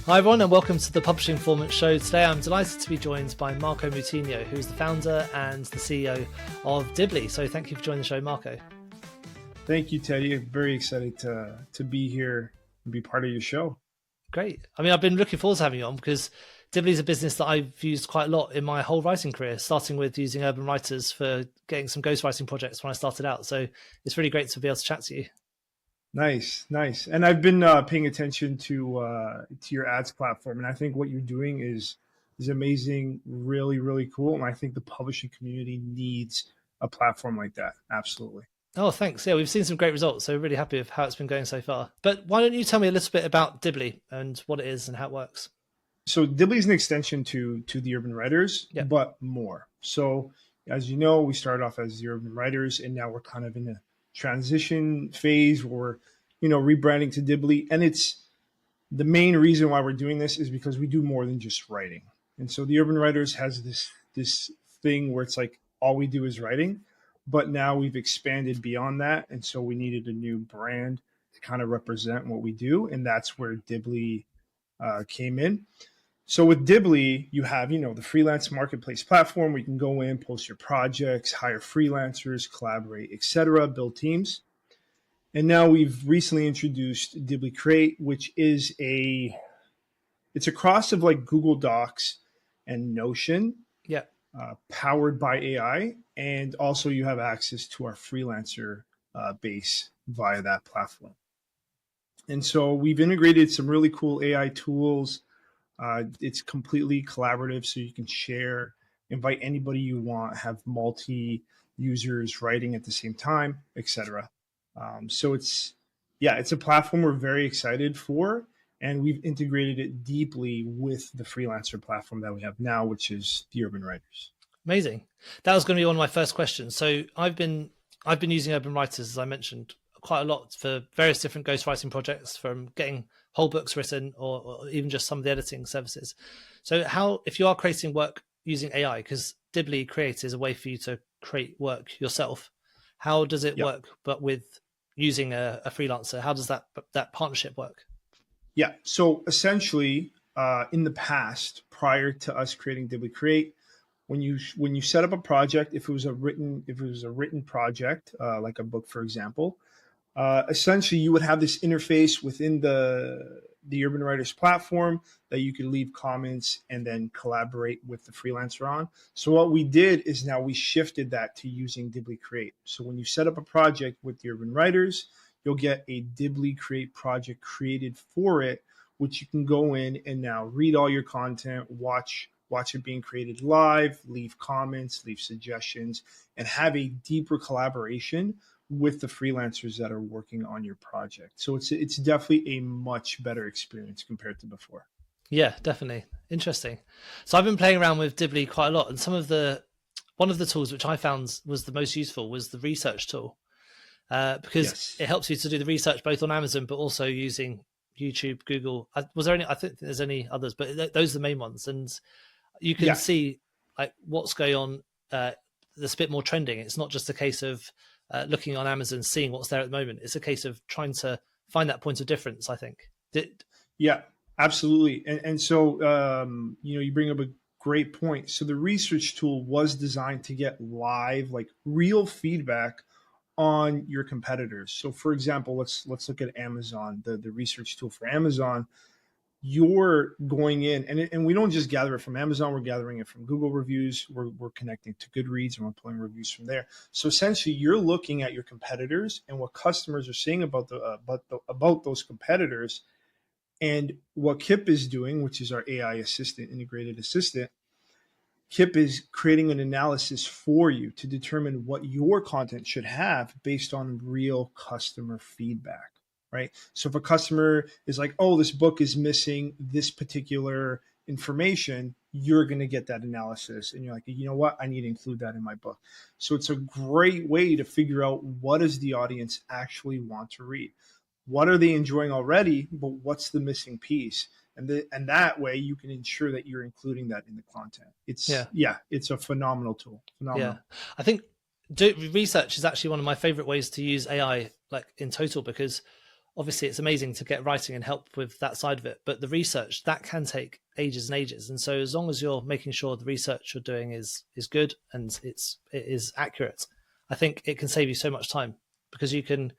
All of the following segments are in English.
Hi everyone and welcome to the Publishing Performance Show. Today I'm delighted to be joined by Marco Moutinho, who is the founder and the CEO of Dibbly. So thank you for joining the show, Marco. Thank you, Teddy. I'm very excited to be here and be part of your show. Great. I mean, I've been looking forward to having you on because Dibbly is a business that I've used quite a lot in my whole writing career, starting with using Urban Writers for getting some ghostwriting projects when I started out. So it's really great to be able to chat to you. Nice. And I've been paying attention to your ads platform, and I think what you're doing is amazing, really, really cool. And I think the publishing community needs a platform like that. Absolutely. Oh, thanks. Yeah, we've seen some great results, so really happy with how it's been going so far. But why don't you tell me a little bit about Dibbly and what it is and how it works? So Dibbly is an extension to the Urban Writers, but more. So as you know, we started off as the Urban Writers, and now we're kind of in a transition phase where we're, rebranding to Dibbly. And it's the main reason why we're doing this is because we do more than just writing. And so the Urban Writers has this thing where it's like all we do is writing, but now we've expanded beyond that. And so we needed a new brand to kind of represent what we do. And that's where Dibbly came in. So with Dibbly, you have, the freelance marketplace platform where you can go in, post your projects, hire freelancers, collaborate, etc., build teams. And now we've recently introduced Dibbly Create, which is it's a cross of like Google Docs and Notion, powered by AI. And also you have access to our freelancer base via that platform. And so we've integrated some really cool AI tools. It's completely collaborative, so you can share, invite anybody you want, have multi-users writing at the same time, etc. So it's a platform we're very excited for, and we've integrated it deeply with the freelancer platform that we have now, which is the Urban Writers. Amazing. That was going to be one of my first questions. So I've been using Urban Writers, as I mentioned, quite a lot for various different ghostwriting projects, from getting whole books written or even just some of the editing services. So if you are creating work using AI, because Dibbly Create is a way for you to create work yourself, how does it work, but with using a freelancer? How does that partnership work? Yeah. So essentially, in the past, prior to us creating Dibbly Create, when you set up a project, if it was a written project, like a book, for example, essentially you would have this interface within the Urban Writers platform that you could leave comments and then collaborate with the freelancer on. So what we did is now we shifted that to using Dibbly Create. So when you set up a project with the Urban Writers, you'll get a Dibbly Create project created for it, which you can go in and now read all your content, watch it being created live, leave comments, leave suggestions, and have a deeper collaboration with the freelancers that are working on your project. So it's definitely a much better experience compared to before. Yeah, definitely. Interesting. So I've been playing around with Dibbly quite a lot, and one of the tools which I found was the most useful was the research tool, because it helps you to do the research both on Amazon, but also using YouTube, Google. I think there's any others, but those are the main ones. And you can see like what's going on that's a bit more trending. It's not just a case of looking on Amazon, seeing what's there at the moment. It's a case of trying to find that point of difference, I think. Yeah, absolutely. And so, you bring up a great point. So the research tool was designed to get live, like real feedback on your competitors. So for example, let's look at Amazon, the research tool for Amazon. You're going in, and we don't just gather it from Amazon, we're gathering it from Google reviews, we're connecting to Goodreads, and we're pulling reviews from there. So essentially, you're looking at your competitors and what customers are saying about those competitors. And what Kip is doing, which is our AI assistant, integrated assistant, Kip is creating an analysis for you to determine what your content should have based on real customer feedback. Right. So if a customer is like, oh, this book is missing this particular information, you're going to get that analysis. And you're like, you know what? I need to include that in my book. So it's a great way to figure out what does the audience actually want to read? What are they enjoying already? But what's the missing piece? And that way you can ensure that you're including that in the content. It's a phenomenal tool. Phenomenal. Yeah. I think research is actually one of my favorite ways to use AI, like in total, because obviously it's amazing to get writing and help with that side of it, but the research, that can take ages and ages. And so as long as you're making sure the research you're doing is good and it is accurate, I think it can save you so much time, because you can,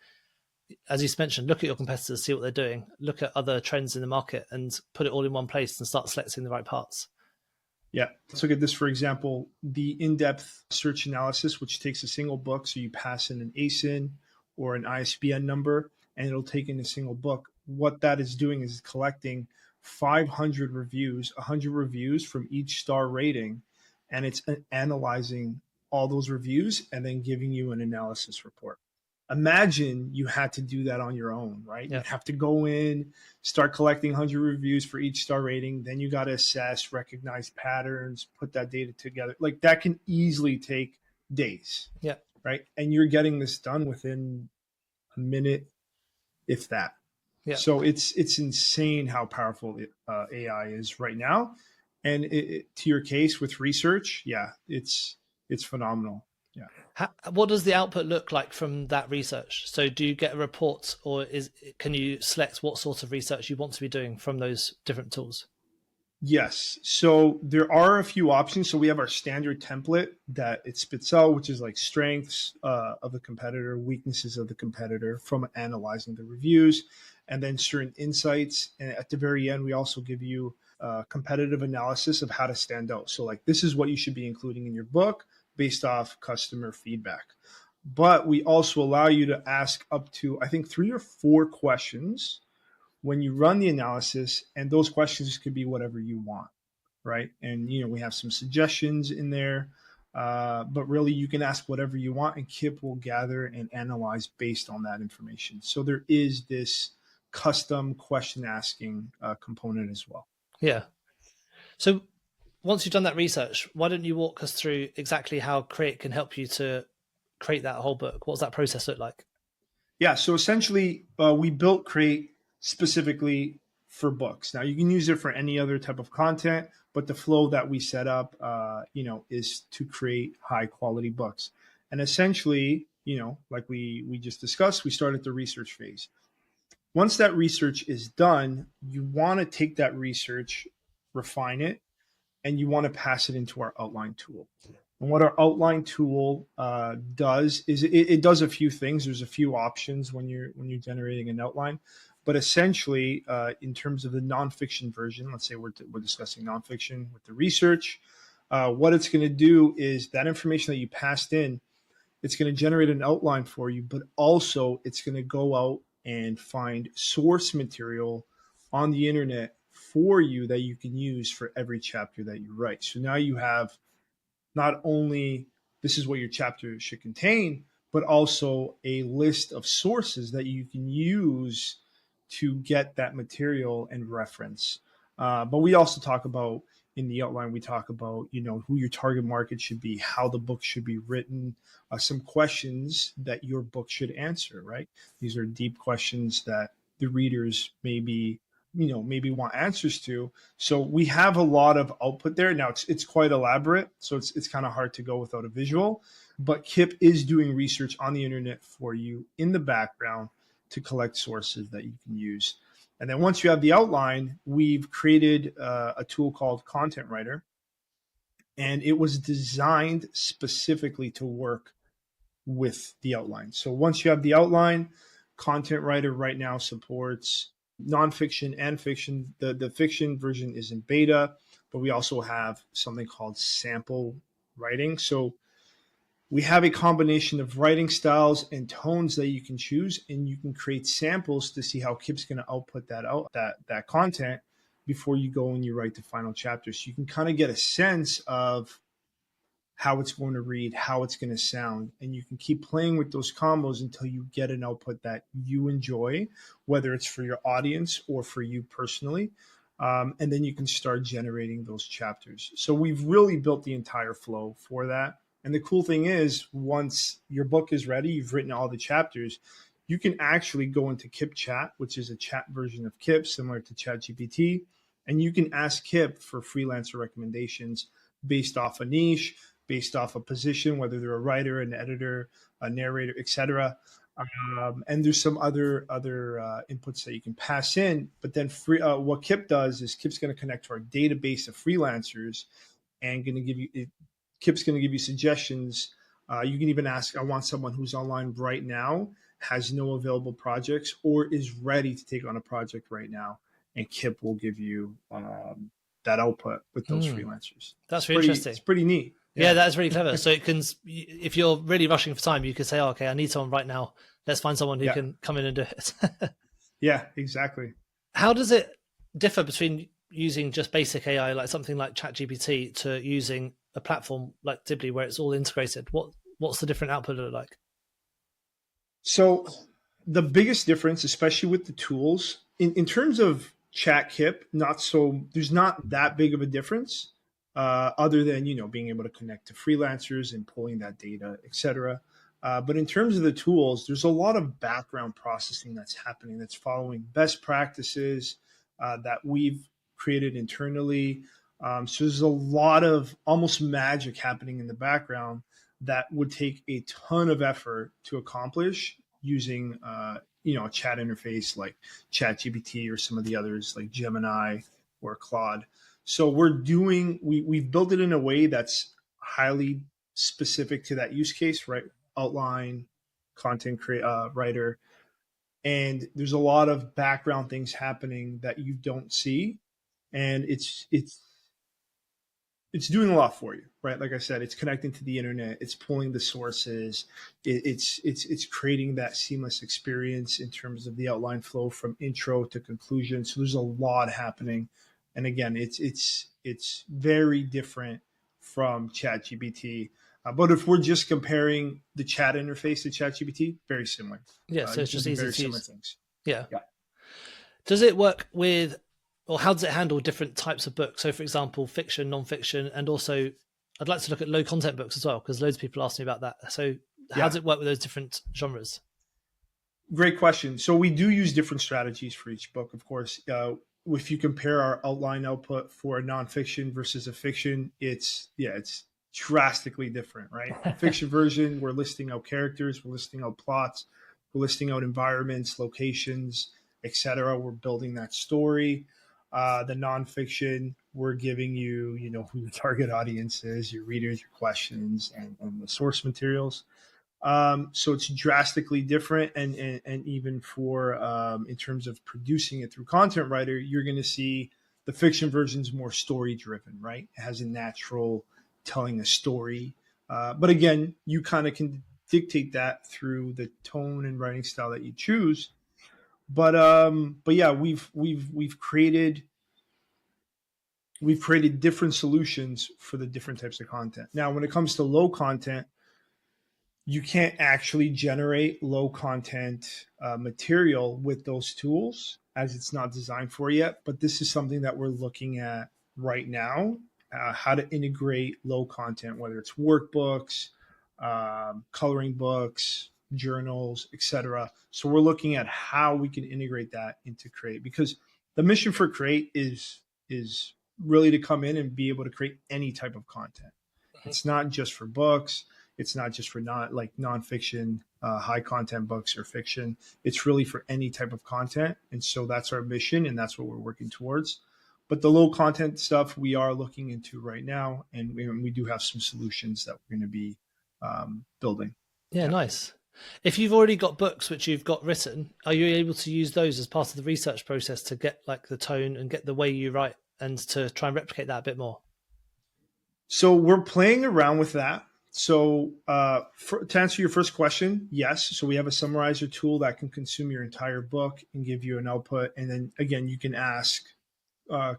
as you mentioned, look at your competitors, see what they're doing, look at other trends in the market and put it all in one place and start selecting the right parts. Yeah. Let's look at this, for example, the in-depth search analysis, which takes a single book. So you pass in an ASIN or an ISBN number, and it'll take in a single book. What that is doing is collecting 500 reviews, 100 reviews from each star rating, and it's analyzing all those reviews and then giving you an analysis report. Imagine you had to do that on your own, right? Yeah. You'd have to go in, start collecting 100 reviews for each star rating. Then you got to assess, recognize patterns, put that data together. Like that can easily take days. Yeah. Right. And you're getting this done within a minute, if that. Yeah. So it's insane how powerful AI is right now. And to your case with research, yeah, it's phenomenal. Yeah. What does the output look like from that research? So do you get a report, or can you select what sort of research you want to be doing from those different tools? Yes. So there are a few options. So we have our standard template that it spits out, which is like strengths of the competitor, weaknesses of the competitor from analyzing the reviews, and then certain insights. And at the very end, we also give you a competitive analysis of how to stand out. So like, this is what you should be including in your book based off customer feedback. But we also allow you to ask up to, I think, 3 or 4 questions when you run the analysis, and those questions could be whatever you want, right? And, we have some suggestions in there, but really you can ask whatever you want, and Kip will gather and analyze based on that information. So there is this custom question asking component as well. Yeah. So once you've done that research, why don't you walk us through exactly how Create can help you to create that whole book? What does that process look like? Yeah, so essentially we built Create specifically for books. Now you can use it for any other type of content, but the flow that we set up, is to create high quality books. And essentially, like we just discussed, we start at the research phase. Once that research is done, you want to take that research, refine it, and you want to pass it into our outline tool. And what our outline tool does is it does a few things. There's a few options when you're generating an outline, but essentially, in terms of the nonfiction version, let's say we're discussing nonfiction with the research. What it's going to do is that information that you passed in, it's going to generate an outline for you, but also it's going to go out and find source material on the internet for you that you can use for every chapter that you write. So now you have not only this is what your chapter should contain, but also a list of sources that you can use to get that material and reference. But we also talk about, in the outline, we talk about, who your target market should be, how the book should be written, some questions that your book should answer, right? These are deep questions that the readers maybe want answers to. So we have a lot of output there. Now it's quite elaborate, so it's kind of hard to go without a visual, but Kip is doing research on the internet for you in the background to collect sources that you can use. And then once you have the outline, we've created a tool called Content Writer, and it was designed specifically to work with the outline. So once you have the outline, Content Writer right now supports nonfiction and fiction. The fiction version is in beta, but we also have something called sample writing. So we have a combination of writing styles and tones that you can choose, and you can create samples to see how Kip's going to output that content before you go and you write the final chapter. So you can kind of get a sense of how it's going to read, how it's going to sound, and you can keep playing with those combos until you get an output that you enjoy, whether it's for your audience or for you personally. And then you can start generating those chapters. So we've really built the entire flow for that. And the cool thing is, once your book is ready, you've written all the chapters, you can actually go into Kip Chat, which is a chat version of Kip, similar to ChatGPT, and you can ask Kip for freelancer recommendations based off a niche, based off a position, whether they're a writer, an editor, a narrator, etc. And there's some other inputs that you can pass in. But then what Kip does is Kip's going to connect to our database of freelancers and going to give you Kip's going to give you suggestions. You can even ask, I want someone who's online right now, has no available projects, or is ready to take on a project right now. And Kip will give you that output with those freelancers. That's really interesting. It's pretty neat. Yeah, that's really clever. So it can, if you're really rushing for time, you could say, oh, okay, I need someone right now. Let's find someone who can come in and do it. Yeah, exactly. How does it differ between using just basic AI, like something like ChatGPT, to using a platform like Dibbly where it's all integrated? What's the different output look like? So the biggest difference, especially with the tools, in terms of ChatKip, there's not that big of a difference, other than, being able to connect to freelancers and pulling that data, etc. But in terms of the tools, there's a lot of background processing that's happening, that's following best practices that we've created internally. So there's a lot of almost magic happening in the background that would take a ton of effort to accomplish using a chat interface like ChatGPT or some of the others like Gemini or Claude. So we've built it in a way that's highly specific to that use case, right? Outline, content writer, and there's a lot of background things happening that you don't see, and it's doing a lot for you, right? Like I said, it's connecting to the internet, it's pulling the sources, it's creating that seamless experience in terms of the outline flow from intro to conclusion. So there's a lot happening, and again, it's very different from ChatGPT. But if we're just comparing the chat interface to ChatGPT, very similar. Yeah, so it's just easy to use. Things. Yeah. Does it work with, or how does it handle different types of books? So, for example, fiction, nonfiction, and also I'd like to look at low content books as well, because loads of people ask me about that. So how does it work with those different genres? Great question. So we do use different strategies for each book, of course. If you compare our outline output for a nonfiction versus a fiction, it's drastically different, right? The fiction version, we're listing out characters, we're listing out plots, we're listing out environments, locations, etc. We're building that story. The nonfiction, we're giving you, who your target audience is, your readers, your questions, and the source materials. So it's drastically different, and even for in terms of producing it through Content Writer, you're going to see the fiction version is more story driven, right? It has a natural telling a story, but again, you kind of can dictate that through the tone and writing style that you choose. But yeah, we've created different solutions for the different types of content. Now, when it comes to low content, you can't actually generate low content material with those tools, as it's not designed for yet. But this is something that we're looking at right now, how to integrate low content, whether it's workbooks, coloring books, journals, etc. So we're looking at how we can integrate that into Create, because the mission for Create is really to come in and be able to create any type of content. It's not just for books. It's not just for nonfiction, high content books or fiction. It's really for any type of content. And so that's our mission, and that's what we're working towards. But the low content stuff we are looking into right now, and we do have some solutions that we're going to be building. Yeah, nice. If you've already got books which you've got written, are you able to use those as part of the research process to get like the tone and get the way you write, and to try and replicate that a bit more? So we're playing around with that. So to answer your first question, yes. So we have a summarizer tool that can consume your entire book and give you an output. And then again, you can ask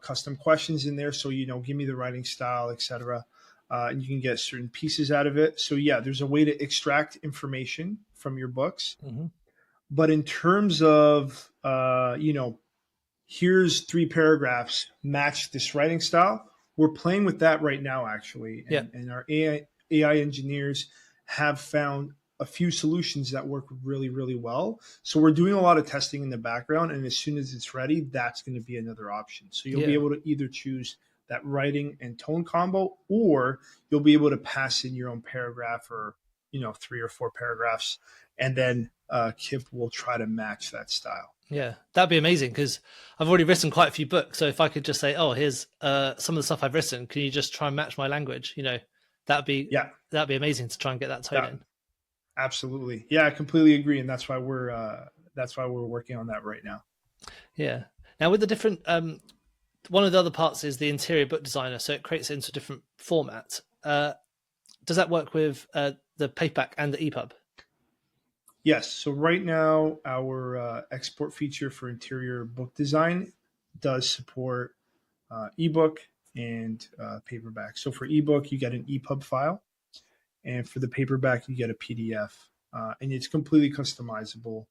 custom questions in there. So, give me the writing style, etc. And you can get certain pieces out of it. So yeah, there's a way to extract information from your books. Mm-hmm. But in terms of, here's 3 paragraphs, match this writing style, we're playing with that right now, actually. And our AI engineers have found a few solutions that work really, really well. So we're doing a lot of testing in the background, and as soon as it's ready, that's going to be another option. So you'll be able to either choose that writing and tone combo, or you'll be able to pass in your own paragraph, or 3 or 4 paragraphs, and then Kip will try to match that style. Yeah, that'd be amazing, because I've already written quite a few books. So if I could just say, oh, here's some of the stuff I've written, can you just try and match my language? That'd be amazing to try and get that tone in. Absolutely. Yeah, I completely agree. And that's why we're working on that right now. Yeah. Now with the different, one of the other parts is the interior book designer. So it creates it into a different format. Does that work with the paperback and the EPUB? Yes. So right now, our export feature for interior book design does support ebook and paperback. So for ebook, you get an EPUB file, and for the paperback, you get a PDF, and it's completely customizable.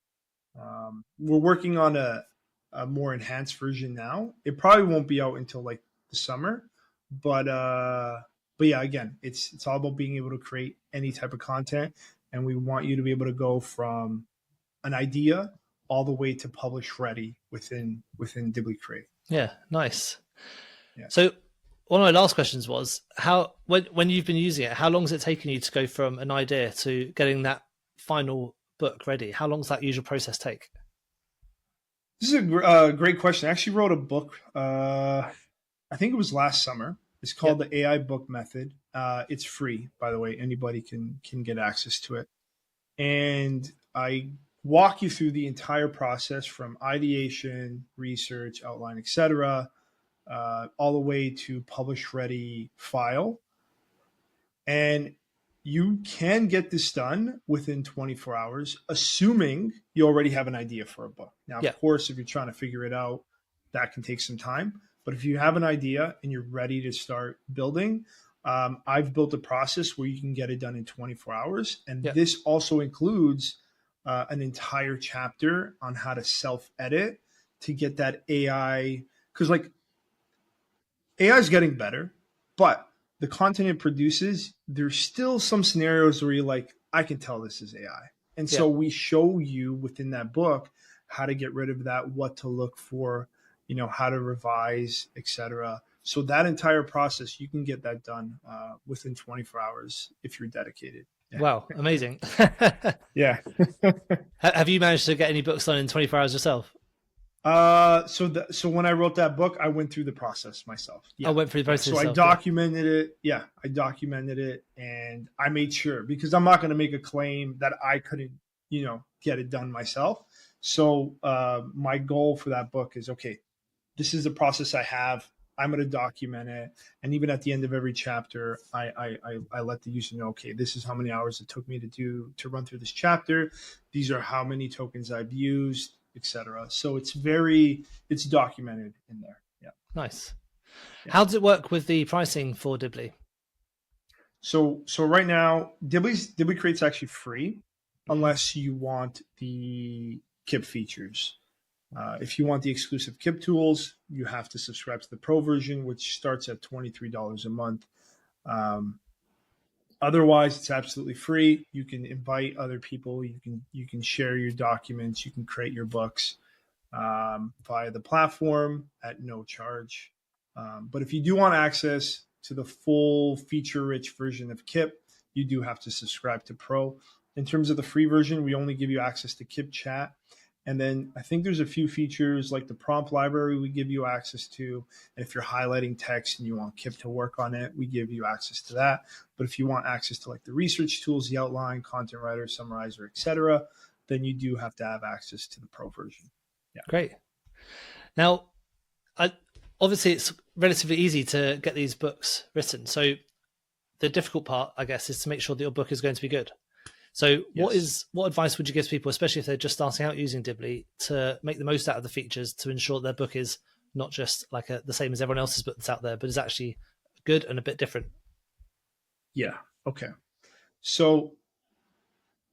We're working on a more enhanced version now. It probably won't be out until like the summer, but yeah, again, it's all about being able to create any type of content. And we want you to be able to go from an idea all the way to publish ready within Dibbly Create. Yeah, nice. Yeah. So one of my last questions was, when you've been using it, how long has it taken you to go from an idea to getting that final book ready? How long does that usual process take? This is a great question. I actually wrote a book, I think it was last summer. It's called the AI Book Method. It's free, by the way. Anybody can get access to it. And I walk you through the entire process from ideation, research, outline, etc., all the way to publish ready file. And you can get this done within 24 hours, assuming you already have an idea for a book. Now, of course, if you're trying to figure it out, that can take some time. But if you have an idea and you're ready to start building, I've built a process where you can get it done in 24 hours. And this also includes an entire chapter on how to self-edit to get that AI. Because like AI is getting better, but the content it produces, there's still some scenarios where you're like, I can tell this is AI. And so we show you within that book how to get rid of that, what to look for, how to revise, etc. So that entire process, you can get that done within 24 hours if you're dedicated. Yeah. Wow, amazing. Yeah. Have you managed to get any books done in 24 hours yourself? So when I wrote that book, I went through the process myself. I went through the process. So I documented it. Yeah, I documented it, and I made sure, because I'm not going to make a claim that I couldn't, get it done myself. So my goal for that book is, okay, this is the process I have. I'm going to document it. And even at the end of every chapter, I let the user know, okay, this is how many hours it took me to run through this chapter. These are how many tokens I've used, etc. So it's documented in there. Yeah. Nice. Yeah. How does it work with the pricing for Dibbly? So right now, Dibbly Create's actually free unless you want the KIP features. If you want the exclusive KIP tools, you have to subscribe to the Pro version, which starts at $23 a month. Otherwise, it's absolutely free. You can invite other people. You can share your documents. You can create your books via the platform at no charge. But if you do want access to the full feature-rich version of KIP, you do have to subscribe to Pro. In terms of the free version, we only give you access to KIP chat. And then I think there's a few features like the prompt library we give you access to. And if you're highlighting text and you want KIP to work on it, we give you access to that. But if you want access to like the research tools, the outline, content writer, summarizer, etc., then you do have to have access to the Pro version. Yeah. Great. Now, obviously, it's relatively easy to get these books written. So the difficult part, I guess, is to make sure that your book is going to be good. So what advice would you give to people, especially if they're just starting out using Dibbly, to make the most out of the features to ensure their book is not just like the same as everyone else's book that's out there, but is actually good and a bit different? Yeah. Okay. So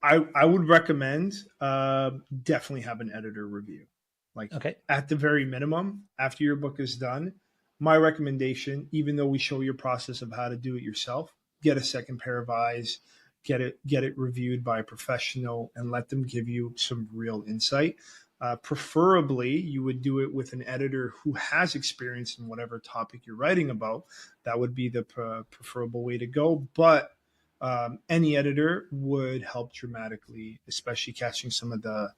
I would recommend definitely have an editor review. Like at the very minimum, after your book is done, my recommendation, even though we show your process of how to do it yourself, get a second pair of eyes, get it reviewed by a professional, and let them give you some real insight. Preferably, you would do it with an editor who has experience in whatever topic you're writing about. That would be the preferable way to go. But any editor would help dramatically, especially catching some of the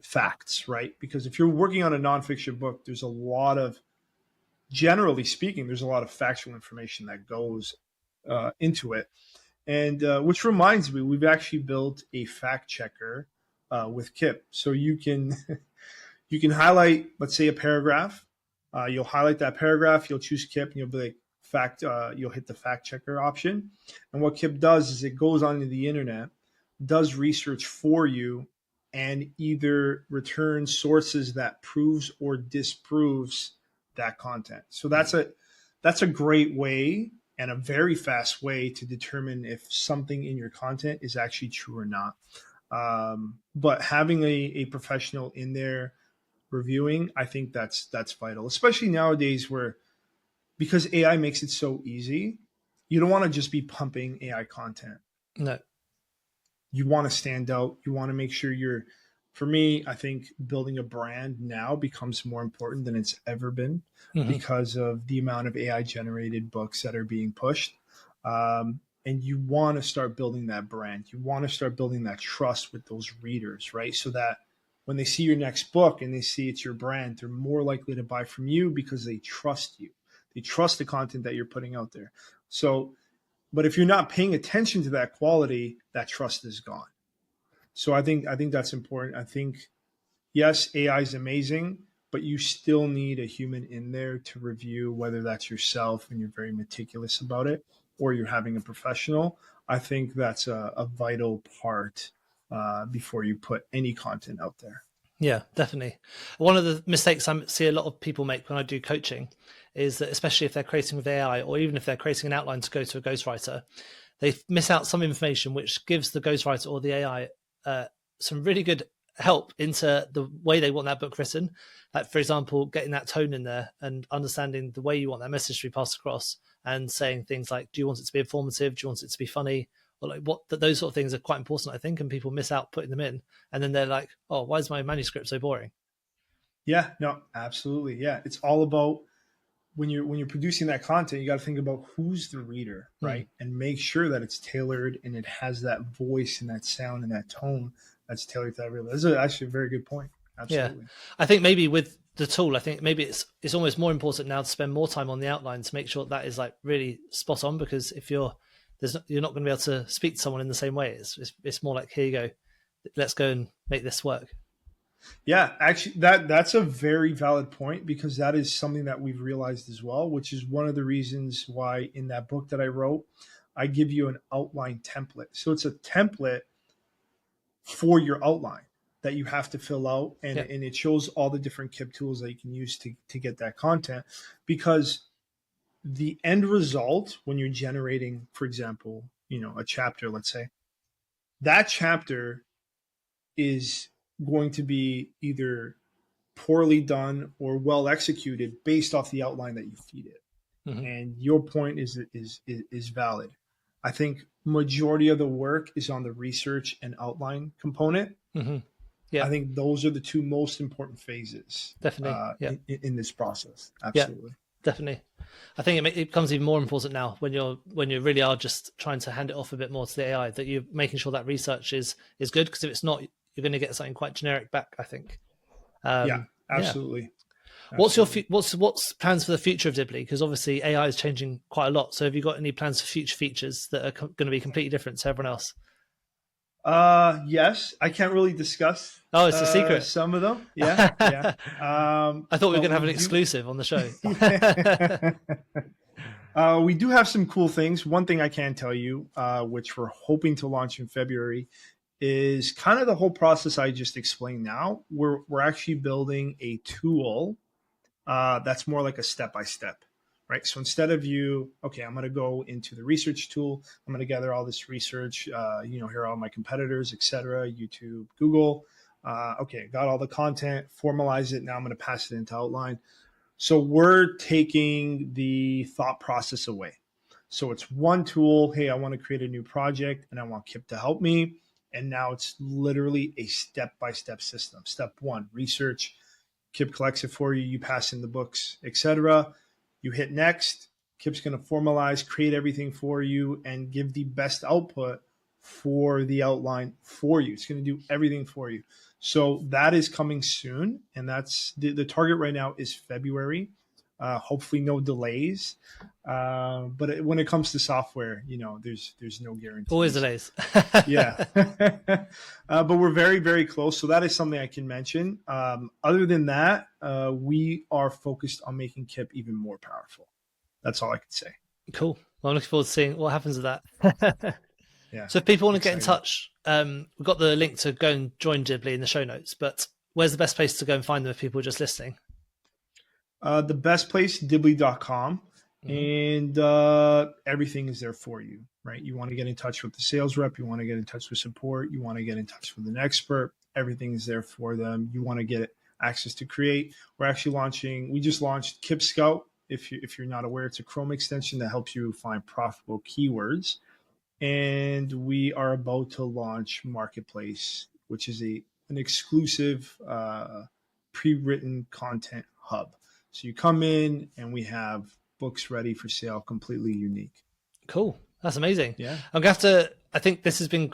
facts, right? Because if you're working on a nonfiction book, there's a lot of, generally speaking, there's a lot of factual information that goes into it. And which reminds me, we've actually built a fact checker with Kip. So you can you can highlight, let's say, a paragraph. You'll highlight that paragraph. You'll choose Kip, and you'll be like fact. You'll hit the fact checker option. And what Kip does is it goes onto the internet, does research for you, and either returns sources that proves or disproves that content. So that's a great way and a very fast way to determine if something in your content is actually true or not. But having a professional in there reviewing, I think that's vital, especially nowadays where, because AI makes it so easy, you don't want to just be pumping AI content. No. You want to stand out. You want to make sure for me, I think building a brand now becomes more important than it's ever been because of the amount of AI generated books that are being pushed. And you want to start building that brand. You want to start building that trust with those readers, right? So that when they see your next book and they see it's your brand, they're more likely to buy from you because they trust you. They trust the content that you're putting out there. So, but if you're not paying attention to that quality, that trust is gone. So I think that's important. I think, yes, AI is amazing, but you still need a human in there to review, whether that's yourself and you're very meticulous about it, or you're having a professional. I think that's a vital part before you put any content out there. Yeah, definitely. One of the mistakes I see a lot of people make when I do coaching is that, especially if they're creating with AI, or even if they're creating an outline to go to a ghostwriter, they miss out some information which gives the ghostwriter or the AI some really good help into the way they want that book written. Like, for example, getting that tone in there and understanding the way you want that message to be passed across, and saying things like, do you want it to be informative? Do you want it to be funny? Or like those sort of things are quite important, I think, and people miss out putting them in. And then they're like, oh, why is my manuscript so boring? Yeah, no, absolutely. Yeah. It's all about when you're producing that content, you got to think about who's the reader, right? And make sure that it's tailored and it has that voice and that sound and that tone that's tailored to that reader. That's actually a very good point. Absolutely. Yeah. I think maybe with the tool, I think maybe it's almost more important now to spend more time on the outline to make sure that is like really spot on, because if you're not going to be able to speak to someone in the same way. It's more like, here you go, let's go and make this work. Yeah, actually, that's a very valid point, because that is something that we've realized as well, which is one of the reasons why in that book that I wrote, I give you an outline template. So it's a template for your outline that you have to fill out, and it shows all the different Kip tools that you can use to get that content, because the end result when you're generating, for example, a chapter, let's say, that chapter is going to be either poorly done or well executed based off the outline that you feed it. And your point is valid. I think majority of the work is on the research and outline component. Yeah, I think those are the two most important phases. Definitely, in this process. Absolutely. Yeah, definitely. I think it becomes even more important now when you really are just trying to hand it off a bit more to the AI, that you're making sure that research is good, because if it's not, you're going to get something quite generic back, I think. Yeah, absolutely. What's what's plans for the future of Dibbly? Because obviously AI is changing quite a lot. So have you got any plans for future features that are going to be completely different to everyone else? Yes, I can't really discuss. Oh, it's a secret. Some of them. Yeah. Yeah. I thought we were going to have an exclusive on the show. We do have some cool things. One thing I can tell you, which we're hoping to launch in February, is kind of the whole process I just explained now. We're actually building a tool that's more like a step-by-step, right? So instead of I'm going to go into the research tool, I'm going to gather all this research, here are all my competitors, etc., YouTube, Google. Got all the content, formalize it. Now I'm going to pass it into Outline. So we're taking the thought process away. So it's one tool. Hey, I want to create a new project and I want Kip to help me. And now it's literally a step-by-step system. Step one, research. Kip collects it for you. You pass in the books, etc. You hit next. Kip's going to formalize, create everything for you, and give the best output for the outline for you. It's going to do everything for you. So that is coming soon, and that's the target right now is February. Hopefully no delays. But when it comes to software, there's no guarantee. Always delays. Yeah. But we're very, very close. So that is something I can mention. Other than that, we are focused on making Kip even more powerful. That's all I can say. Cool. Well, I'm looking forward to seeing what happens with that. Yeah. So if people want to get in touch, we've got the link to go and join Dibbly in the show notes, but where's the best place to go and find them if people are just listening? The best place, dibbly.com. And everything is there for you, right? You want to get in touch with the sales rep. You want to get in touch with support. You want to get in touch with an expert. Everything is there for them. You want to get access to Create. We just launched Kip Scout. If you're not aware, it's a Chrome extension that helps you find profitable keywords. And we are about to launch Marketplace, which is an exclusive pre-written content hub. So you come in and we have books ready for sale, completely unique. Cool. That's amazing. Yeah. I'm going to have to, I think this has been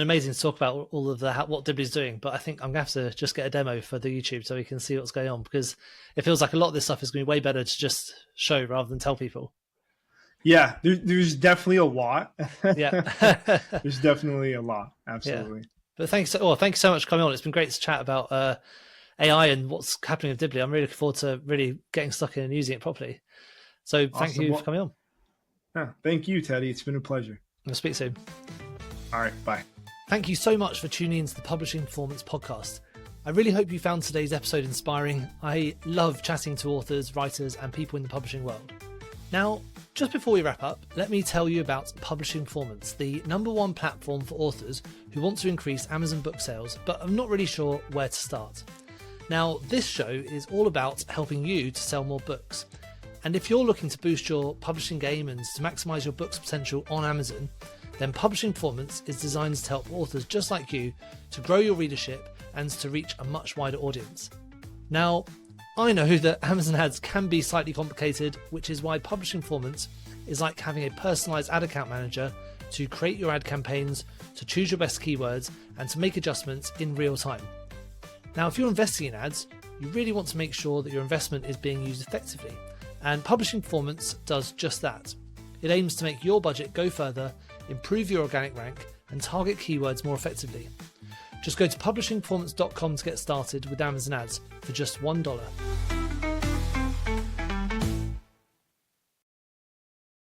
amazing to talk about all of what Dibbly's doing, but I think I'm going to have to just get a demo for the YouTube so we can see what's going on, because it feels like a lot of this stuff is going to be way better to just show rather than tell people. Yeah, there's definitely a lot. Yeah. There's definitely a lot. Absolutely. Yeah. But thank you so much for coming on. It's been great to chat about AI and what's happening with Dibbly. I'm really looking forward to really getting stuck in and using it properly. So thank you for coming on. Yeah, thank you, Teddy. It's been a pleasure. We'll speak soon. All right, bye. Thank you so much for tuning into the Publishing Performance podcast. I really hope you found today's episode inspiring. I love chatting to authors, writers, and people in the publishing world. Now, just before we wrap up, let me tell you about Publishing Performance, the #1 platform for authors who want to increase Amazon book sales, but are not really sure where to start. Now, this show is all about helping you to sell more books. And if you're looking to boost your publishing game and to maximize your book's potential on Amazon, then Publishing Performance is designed to help authors just like you to grow your readership and to reach a much wider audience. Now, I know that Amazon ads can be slightly complicated, which is why Publishing Performance is like having a personalized ad account manager to create your ad campaigns, to choose your best keywords, and to make adjustments in real time. Now, if you're investing in ads, you really want to make sure that your investment is being used effectively, and Publishing Performance does just that. It aims to make your budget go further, improve your organic rank, and target keywords more effectively. Just go to publishingperformance.com to get started with Amazon ads for just $1.